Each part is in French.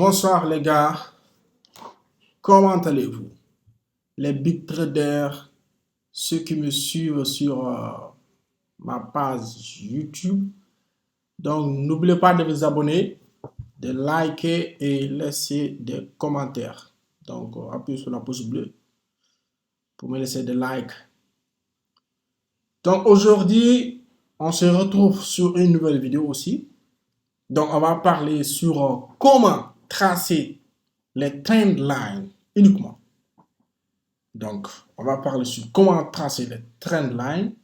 Bonsoir les gars, comment allez-vous? Les big traders, ceux qui me suivent sur ma page YouTube. Donc n'oubliez pas de vous abonner, de liker et laisser des commentaires. Donc appuyez sur la pouce bleue pour me laisser des likes. Donc aujourd'hui, on se retrouve sur une nouvelle vidéo aussi. Donc on va parler sur comment tracer les trend lines uniquement. Donc, on va parler sur comment tracer les trend lines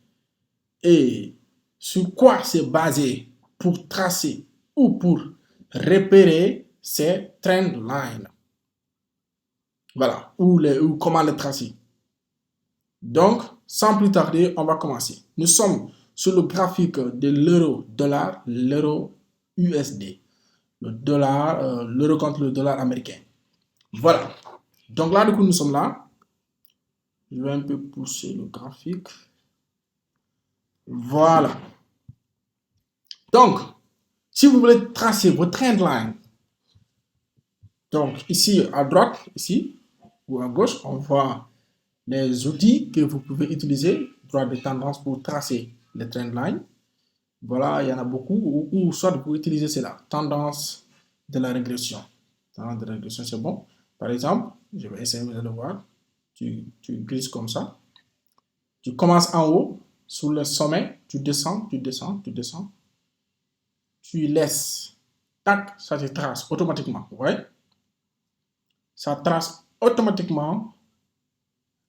et sur quoi c'est basé pour tracer ou pour repérer ces trend lines. Voilà, ou comment les tracer. Donc, sans plus tarder, on va commencer. Nous sommes sur le graphique de l'euro-dollar, l'euro-USD. Le dollar, l'euro contre le dollar américain. Voilà. Donc là, du coup, nous sommes là. Je vais un peu pousser le graphique. Voilà. Donc, si vous voulez tracer votre trend line, donc ici à droite, ici, ou à gauche, on voit les outils que vous pouvez utiliser, droite de tendance pour tracer les trend lines. Voilà, il y en a beaucoup, ou soit vous pouvez utiliser cela, tendance de la régression. Tendance de la régression, c'est bon. Par exemple, je vais essayer, vous allez voir, tu glisses comme ça. Tu commences en haut, sur le sommet, tu descends, tu descends, tu descends. Tu laisses, tac, ça te trace automatiquement, vous voyez? Ça trace automatiquement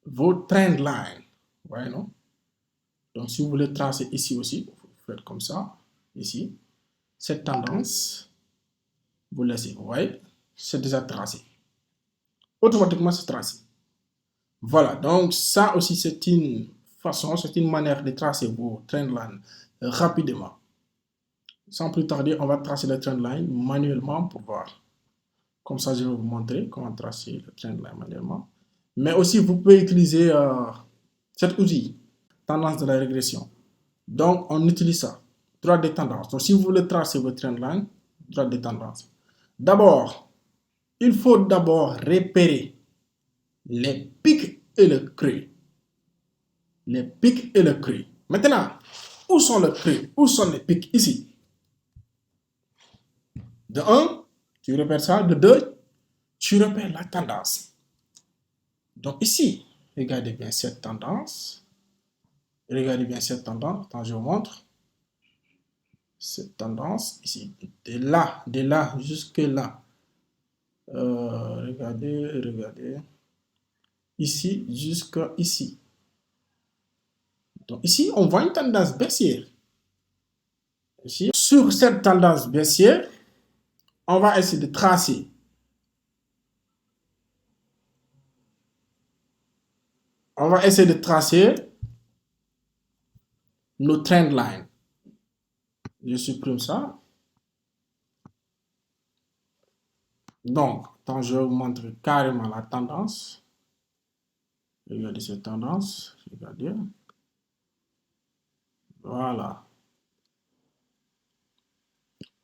vos trend lines, vous voyez, non? Donc, si vous voulez tracer ici aussi, vous faites comme ça, ici, cette tendance, vous laissez, vous voyez? C'est déjà tracé. Automatiquement, c'est tracé. Voilà, donc ça aussi, c'est une façon, c'est une manière de tracer vos trend lines rapidement. Sans plus tarder, on va tracer les trend lines manuellement pour voir. Comme ça, je vais vous montrer comment tracer le trend line manuellement. Mais aussi, vous pouvez utiliser cet outil, tendance de la régression. Donc, on utilise ça, droite des tendances. Donc, si vous voulez tracer votre trend line, droite des tendances. D'abord, il faut d'abord repérer les pics et le creux. Les pics et le creux. Maintenant, où sont les creux? Où sont les pics? Ici. De 1, tu repères ça. De 2, tu repères la tendance. Donc ici, regardez bien cette tendance. Regardez bien cette tendance. Attends, je vous montre. Cette tendance ici. De là jusque là. Regardez. Ici jusqu'à ici. Donc ici, on voit une tendance baissière. Ici, sur cette tendance baissière, on va essayer de tracer. On va essayer de tracer nos trend lines. Je supprime ça. Donc, attends, je vais vous montrer carrément la tendance. Regardez cette tendance. Regardez. Voilà.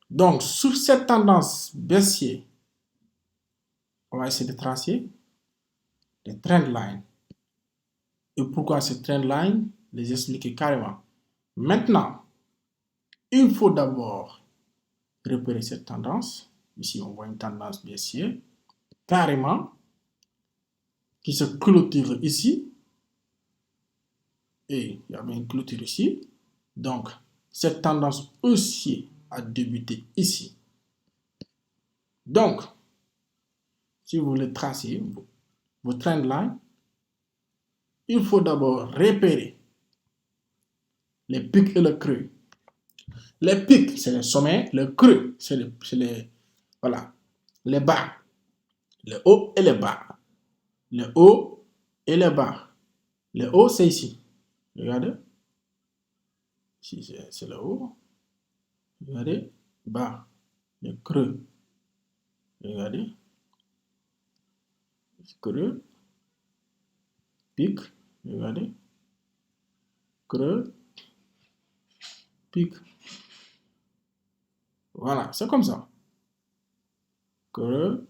Donc, sur cette tendance baissière, on va essayer de tracer des trend lines. Et pourquoi ces trend lines? Les expliquer carrément. Maintenant, il faut d'abord repérer cette tendance. Ici, on voit une tendance baissière, carrément, qui se clôture ici. Et il y avait une clôture ici. Donc, cette tendance haussière a débuté ici. Donc, si vous voulez tracer vos trend lines, il faut d'abord repérer les pics et le creux. Les pics, c'est les sommets, le creux, c'est voilà, les bas, le haut et les bas. Le haut et le bas. Le haut, c'est ici. Regardez. Ici, c'est le haut. Regardez. Bas. Le creux. Regardez. Creux. Pic. Regardez. Creux. Pic. Voilà, c'est comme ça. creux,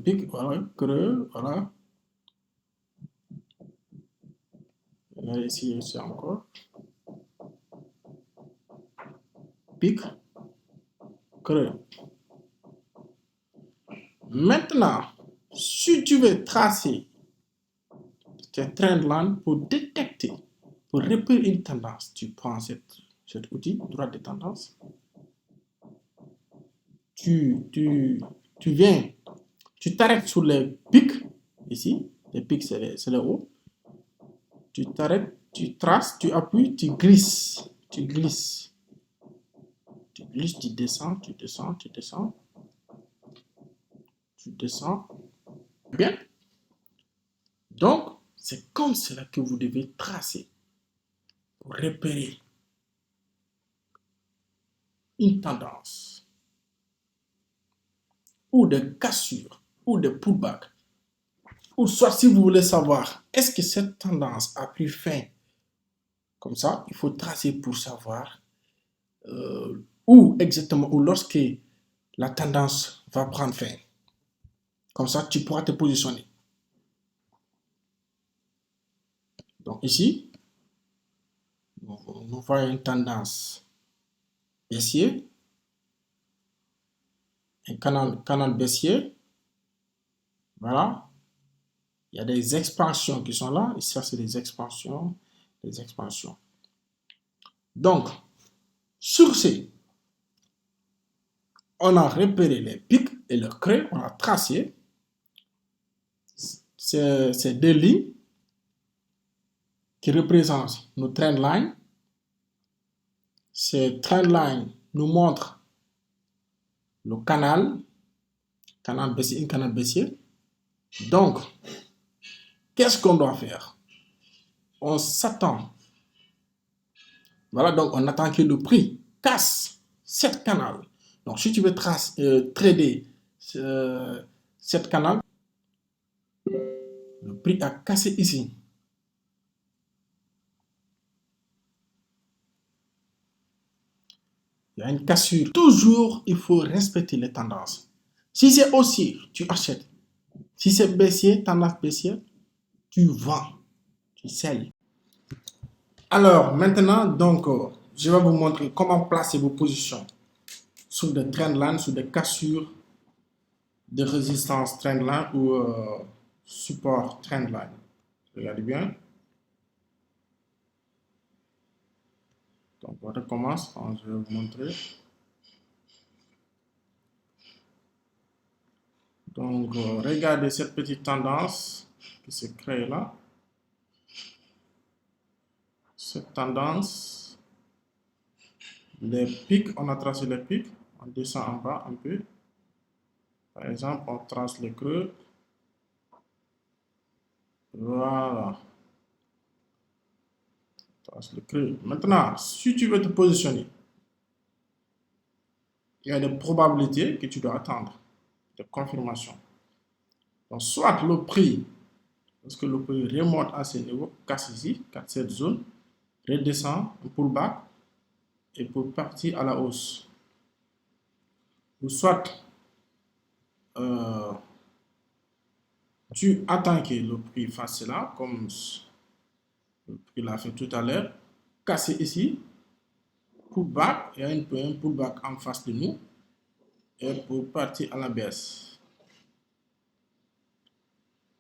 pic, voilà, creux, voilà. Ici encore. Pic, creux. Maintenant, si tu veux tracer tes trendlines pour détecter, pour repérer une tendance, tu prends cet outil, droite de tendance. Tu viens, tu t'arrêtes sur les pics, ici, les pics c'est le haut. Tu t'arrêtes, tu traces, tu appuies, tu glisses, tu glisses. Tu glisses, tu descends, tu descends, tu descends. Tu descends. Bien. Donc, c'est comme cela que vous devez tracer pour repérer une tendance ou de cassure ou de pullback. Ou soit si vous voulez savoir, est-ce que cette tendance a pris fin? Comme ça, il faut tracer pour savoir où exactement, ou lorsque la tendance va prendre fin. Comme ça, tu pourras te positionner. Donc ici, nous voyons une tendance baissier, un canal baissier. Voilà. Il y a des expansions qui sont là. Et ça, c'est des expansions. Des expansions. Donc, sur ces, on a repéré les pics et le creux. On a tracé ces deux lignes qui représentent nos trendlines. Ces trendlines nous montrent le canal baissier, un canal baissier. Donc, qu'est-ce qu'on doit faire? On s'attend. Voilà, donc on attend que le prix casse cette canal. Donc, si tu veux trader cette canal, le prix a cassé ici. Il y a une cassure. Toujours, il faut respecter les tendances. Si c'est haussier, tu achètes. Si c'est baissier, tendance baissière, tu vends, tu selles. Alors, maintenant, donc, je vais vous montrer comment placer vos positions sur des trendlines, sur des cassures de résistance trendline ou support trendline. Regardez bien. Donc, on recommence. Je vais vous montrer. Donc, regardez cette petite tendance qui se crée là. Cette tendance, les pics, on a tracé les pics. On descend en bas un peu. Par exemple, on trace les creux. Voilà. On trace le creux. Maintenant, si tu veux te positionner, il y a des probabilités que tu dois attendre de confirmation. Donc, soit le prix, parce que le prix remonte à ce niveau, casse ici, casse cette zone, redescend, un pullback, et peut partir à la hausse. Ou soit, tu attends que le prix fasse cela, comme le prix l'a fait tout à l'heure, casser ici, pullback, il y a un pullback en face de nous, et pour partir à la baisse.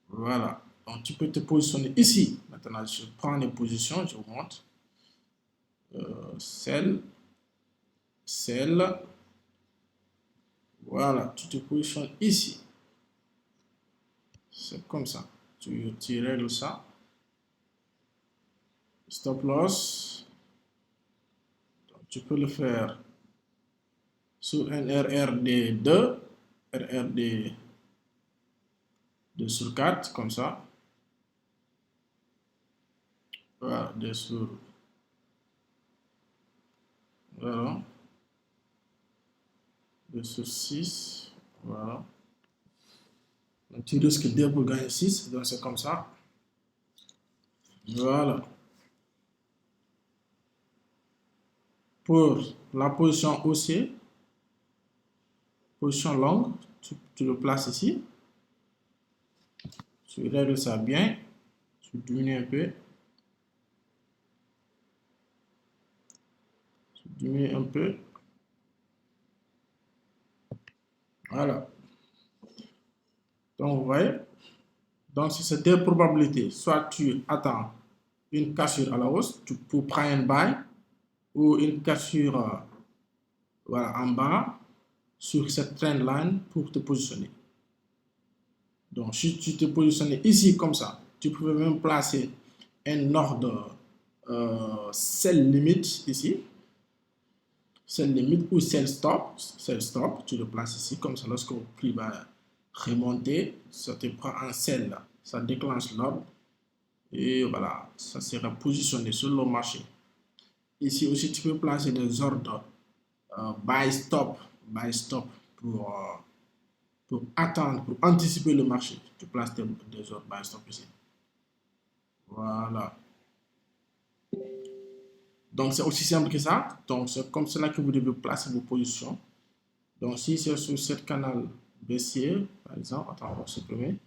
Voilà. Donc, tu peux te positionner ici. Maintenant, je prends les positions, je vous montre. Celle. Voilà, tu te positionnes ici. C'est comme ça. Tu règles ça. Stop loss. Donc, tu peux le faire sur un RRD 2, RRD 2 sur 4, comme ça. Voilà, 2 sur... Voilà. 2 sur 6. Voilà. Donc, tu risques 2 pour gagner 6. Donc, c'est comme ça. Voilà. Pour la position haussière, position longue, tu le places ici. Tu règles ça bien. Tu diminues un peu. Tu diminues un peu. Voilà. Donc, vous voyez. Donc, si c'est deux probabilités, soit tu attends une cassure à la hausse, tu peux prendre un buy, ou une cassure voilà, en bas sur cette trend line pour te positionner. Donc, si tu te positionnes ici comme ça, tu peux même placer un ordre sell limite ici, sell limite ou sell stop, tu le places ici comme ça. Lorsque le prix va remonter, ça te prend un sell là, ça déclenche l'ordre et voilà, ça sera positionné sur le marché. Ici aussi, tu peux placer des ordres buy stop pour attendre, pour anticiper le marché. Tu places des ordres buy stop ici. Voilà. Donc, c'est aussi simple que ça. Donc, c'est comme cela que vous devez placer vos positions. Donc, si c'est sur ce canal baissier, par exemple, attends, on va supprimer.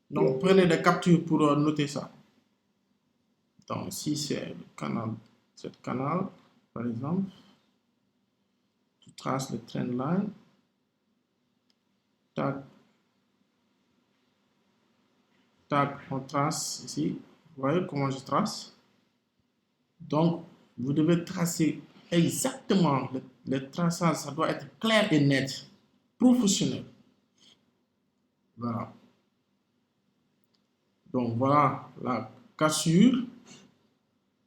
Donc, prenez des captures pour noter ça. Donc, si c'est le canal, cette canal, par exemple, tu traces le trend line. Tac. Tac, on trace ici. Vous voyez comment je trace? Donc, vous devez tracer exactement le traçage. Ça doit être clair et net, professionnel. Voilà. Donc, voilà la cassure.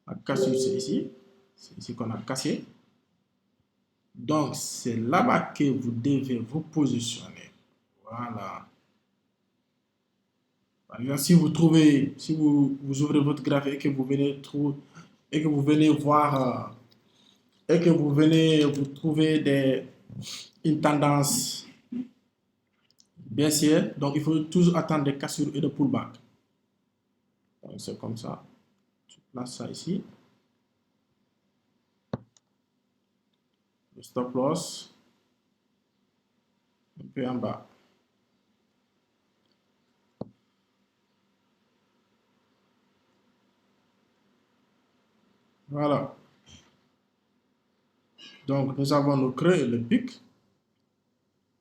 La cassure, c'est ici. C'est ici qu'on a cassé. Donc, c'est là-bas que vous devez vous positionner. Voilà. Par exemple, si vous trouvez, si vous ouvrez votre graphique et que vous venez trouver, et que vous venez voir, et que vous venez vous trouver une tendance baissière, donc il faut toujours attendre des cassures et des pullbacks. Donc, c'est comme ça. Tu places ça ici. Le stop loss, un peu en bas. Voilà. Donc, nous avons nos creux et le pic.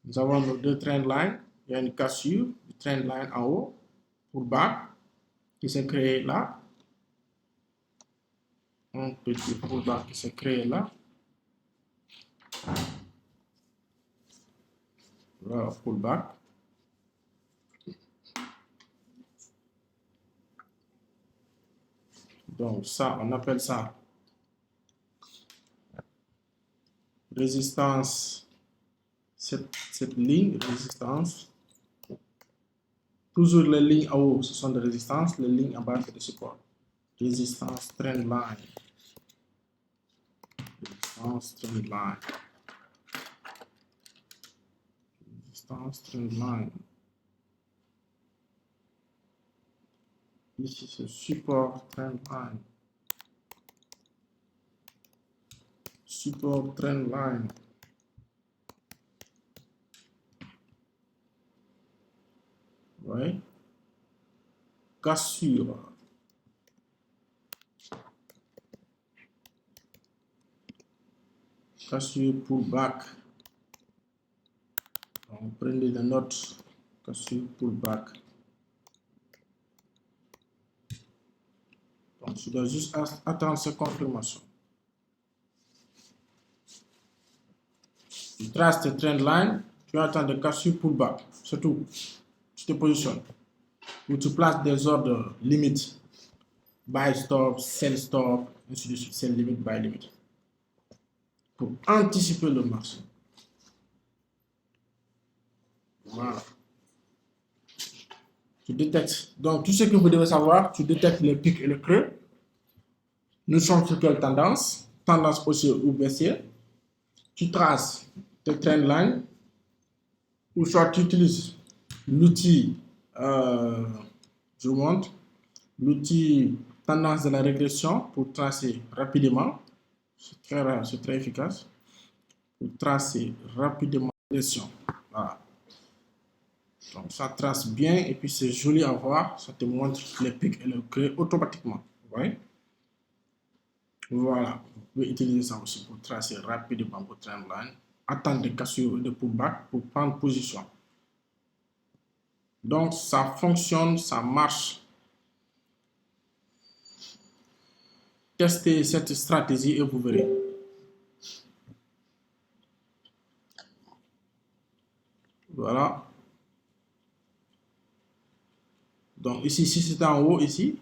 Nous avons nos deux trend lines. Il y a une cassure du trend line en haut, pullback, qui s'est créé là. Un petit pullback qui s'est créé là. Voilà, pullback. Donc, ça, on appelle ça résistance. Cette ligne, résistance. Toujours les lignes en haut, ce sont des résistances. Les lignes en bas, c'est des supports. Résistance trend line. Résistance trend line. Résistance trend line. Ici, c'est support trend line. Support trend line. Oui. Cassure. Cassure pullback. Donc, prenez des notes. Cassure pullback. Donc, je dois juste attendre cette confirmation. Tu traces tes trend line, tu attends de cassure pullback. C'est tout. Tu te positionnes. Ou tu places des ordres limites. Buy stop, sell stop, ainsi de suite. Sell limit, buy limit. Pour anticiper le marché. Voilà. Tu détectes. Donc, tout ce que vous devez savoir, tu détectes les pics et les creux. Nous sommes sur quelle tendance? Tendance haussière ou baissière. Tu traces tes trend line. Ou soit tu utilises l'outil, je vous montre, l'outil tendance de la régression pour tracer rapidement. C'est très efficace. Pour tracer rapidement Gestion. Voilà. Donc ça trace bien et puis c'est joli à voir. Ça te montre les pics et le creux automatiquement. Vous voyez? Voilà. Vous pouvez utiliser ça aussi pour tracer rapidement votre trendline. Attendre des cassures de pullback pour prendre position. Donc ça fonctionne, ça marche. Testez cette stratégie et vous verrez. Voilà. Donc ici, si c'est en haut, ici,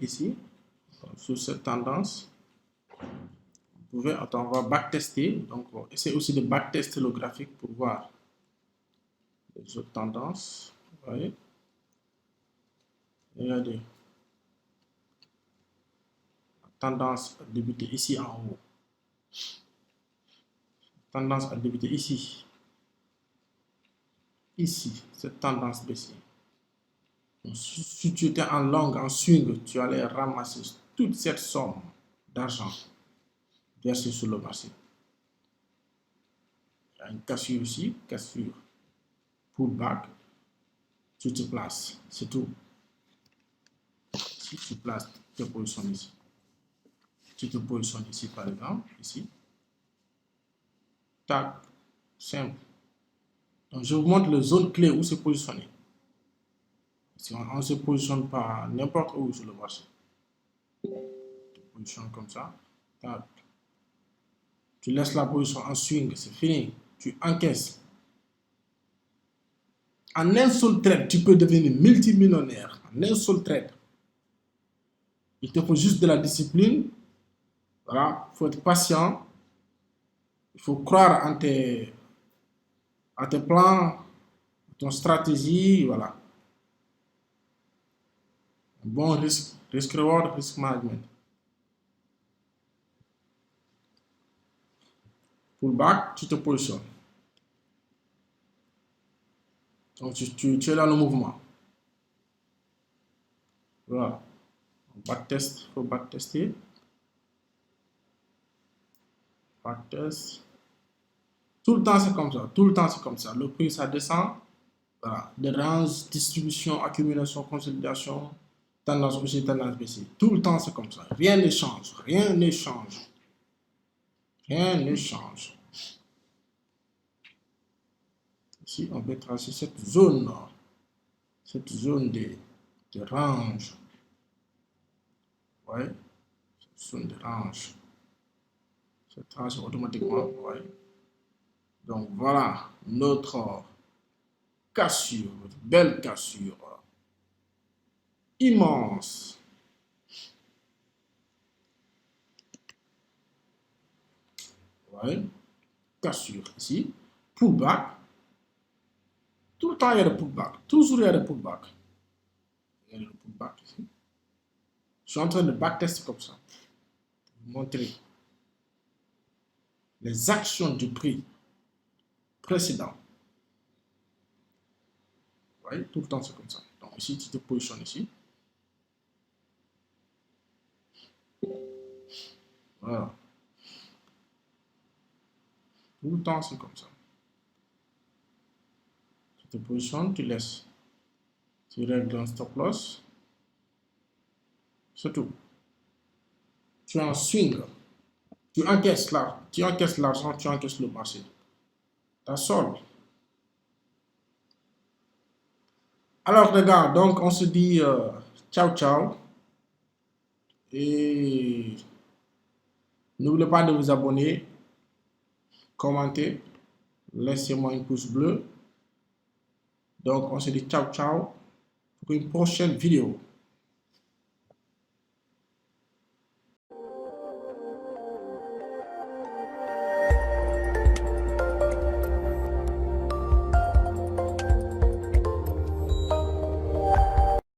sur cette tendance, vous pouvez, attends, on va backtester. Donc essayez aussi de backtester le graphique pour voir les autres tendances. Vous voyez? Regardez. La tendance a débuté ici en haut. Tendance a débuté ici. Ici, cette tendance baissière. Si tu étais en long, en swing, tu allais ramasser toute cette somme d'argent versée sur le marché. Il y a une cassure ici, cassure, pullback, tu te places, c'est tout. Si tu places tes positions ici, tu te positionnes ici par exemple, ici, tac, simple. Donc je vous montre les zones clés où se positionner. Si on ne se positionne pas n'importe où sur le marché, tu positionnes comme ça, tac. Tu laisses la position en swing, c'est fini, tu encaisses. En un seul trade, tu peux devenir multimillionnaire. En un seul trade. Il te faut juste de la discipline. Voilà, il faut être patient. Il faut croire en tes plans, ton stratégie. Voilà. Un bon risque, risk-reward, risk management. Pullback, tu te positionnes. Donc tu es dans le mouvement. Voilà. Backtest, il faut backtester. Backtest. Tout le temps, c'est comme ça. Tout le temps, c'est comme ça. Le prix, ça descend. Voilà. Des ranges, distribution, accumulation, consolidation, tendance haussière, tendance baissière. Tout le temps, c'est comme ça. Rien ne change. Rien ne change. Rien ne change. Ici, on peut tracer cette zone de range. Ouais. Cette zone de range. Se trace automatiquement. Ouais. Donc voilà notre cassure, belle cassure, immense. Ouais. Cassure ici, pullback. Tout le temps il y a des pullback, toujours il y a des pullback. Il y a des pullback ici. Je suis en train de backtester comme ça, pour vous montrer les actions du prix précédent. Vous voyez, tout le temps c'est comme ça. Donc ici, tu te positionnes ici. Voilà. Tout le temps c'est comme ça. Tu te positionnes, tu laisses. Tu règles un stop loss. C'est tout. Tu es en swing. Tu encaisses là. Tu encaisses l'argent, tu encaisses le marché. Ta solde. Alors les gars, donc on se dit ciao ciao. Et n'oubliez pas de vous abonner, commenter, laissez-moi une pouce bleu. Donc on se dit ciao ciao pour une prochaine vidéo.